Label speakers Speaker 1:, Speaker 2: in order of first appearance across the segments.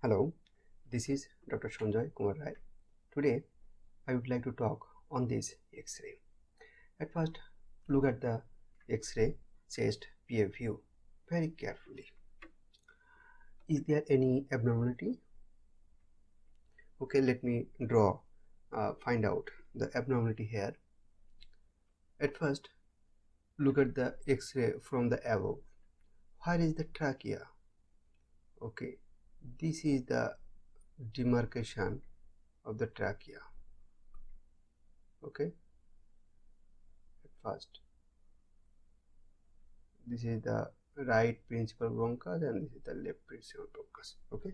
Speaker 1: Hello, this is Dr. Sanjay Kumar Rai. Today, I would like to talk on this X-ray. At first, look at the X-ray chest PA view very carefully. Is there any abnormality? Okay, let me find out the abnormality here. At first, look at the X-ray from the above. Where is the trachea? Okay, this is the demarcation of the trachea. Okay, at first, this is the right principal bronchus and this is the left principal bronchus. Okay,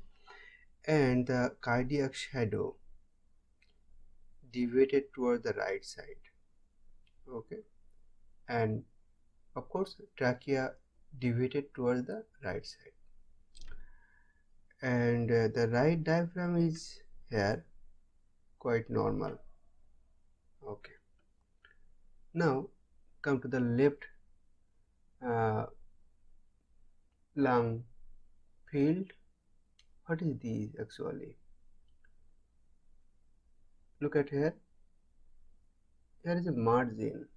Speaker 1: and the cardiac shadow deviated toward the right side. Okay, and of course trachea deviated toward the right side, and the right diaphragm is here quite normal. Okay, now come to the left lung field. What is this actually? Look at here. Here is a margin.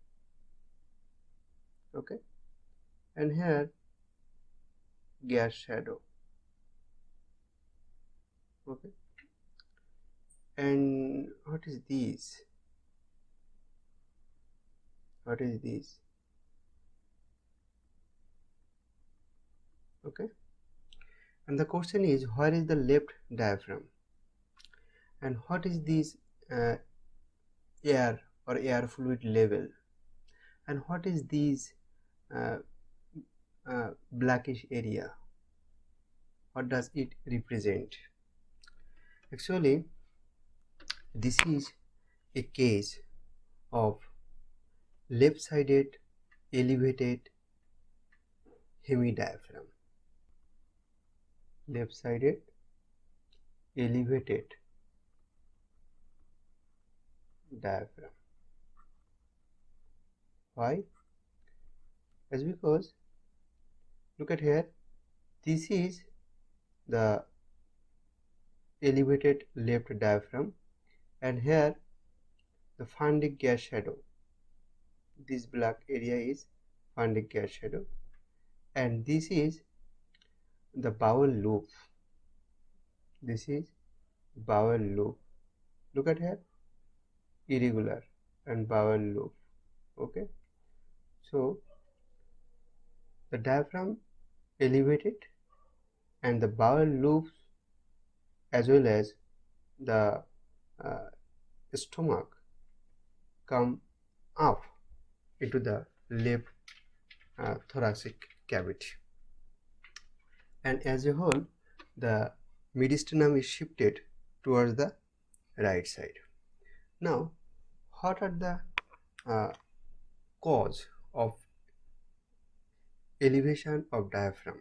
Speaker 1: Okay, and here gas shadow. Okay, and what is this? What is this? Okay, and the question is, where is the left diaphragm, and what is this air or air fluid level, and what is this blackish area? What does it represent? Actually, this is a case of left-sided elevated hemi diaphragm. Left-sided elevated diaphragm. Why? As because look at here, this is the elevated left diaphragm, and here the fundic gas shadow. This black area is fundic gas shadow, and this is the bowel loop. This is bowel loop. Look at here, irregular and bowel loop. Okay, so the diaphragm elevated and the bowel loops as well as the stomach come up into the left thoracic cavity, and as a whole the mediastinum is shifted towards the right side. Now, what are the cause of elevation of diaphragm?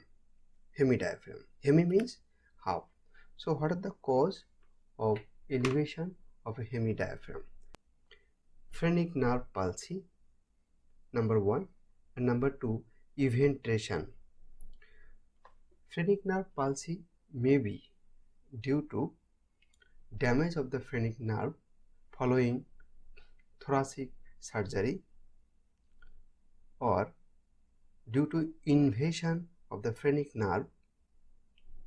Speaker 1: Hemi diaphragm. Hemi means half. So what are the cause of elevation of a hemi diaphragm? Phrenic nerve palsy, number 1, and number 2, eventration. Phrenic nerve palsy may be due to damage of the phrenic nerve following thoracic surgery, or due to invasion of the phrenic nerve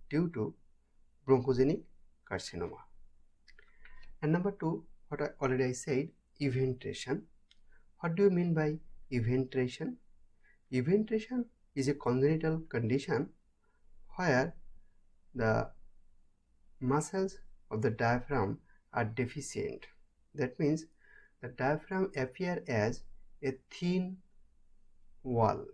Speaker 1: due to bronchogenic carcinoma. And number 2, what I already said, eventration. What do you mean by eventration? Eventration is a congenital condition where the muscles of the diaphragm are deficient. That means the diaphragm appears as a thin wall,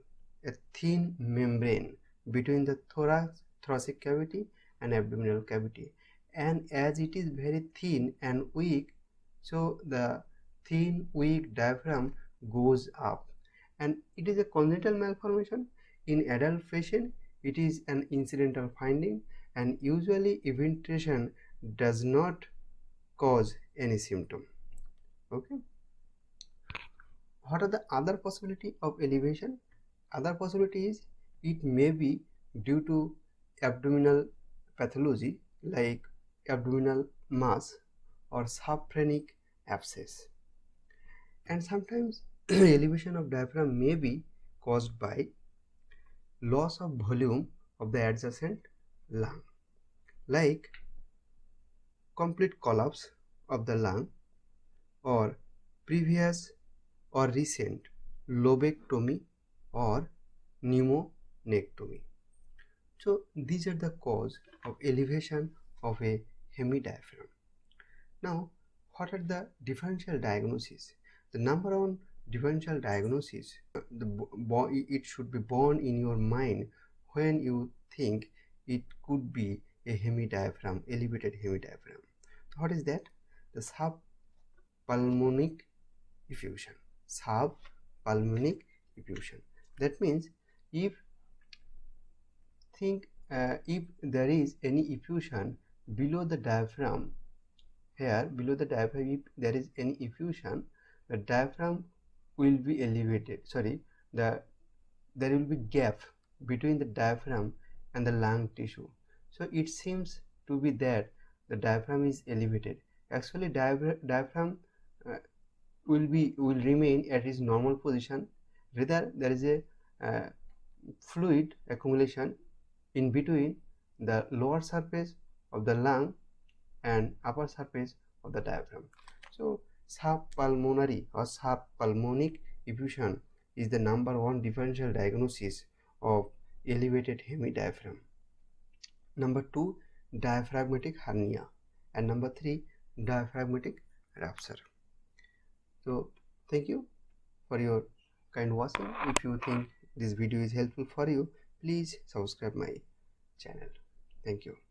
Speaker 1: a thin membrane between the thoracic cavity and abdominal cavity, and as it is very thin and weak, so the thin weak diaphragm goes up, and it is a congenital malformation. In adult patient it is an incidental finding, and usually eventration does not cause any symptom. Okay, what are the other possibility of elevation? Other possibility is it may be due to abdominal pathology like abdominal mass or sub-phrenic abscess. And sometimes elevation of diaphragm may be caused by loss of volume of the adjacent lung, like complete collapse of the lung or previous or recent lobectomy or pneumonectomy. So these are the cause of elevation of a hemi diaphragm. Now, what are the differential diagnoses? The number one differential diagnosis, it should be born in your mind when you think it could be a hemi diaphragm, elevated hemi diaphragm. So what is that? The sub-pulmonary effusion. Sub-pulmonary effusion. That means if there is any effusion below the diaphragm, here below the diaphragm, if there is any effusion, the diaphragm will be elevated. There will be gap between the diaphragm and the lung tissue. So it seems to be that the diaphragm is elevated. Actually, diaphragm will remain at its normal position. Rather, there is a fluid accumulation in between the lower surface of the lung and upper surface of the diaphragm. So sub-pulmonary or sub-pulmonic effusion is the number one differential diagnosis of elevated hemi diaphragm. Number 2, diaphragmatic hernia, and number 3, diaphragmatic rupture. So thank you for your kind watching. If you think this video is helpful for you, please subscribe my channel. Thank you.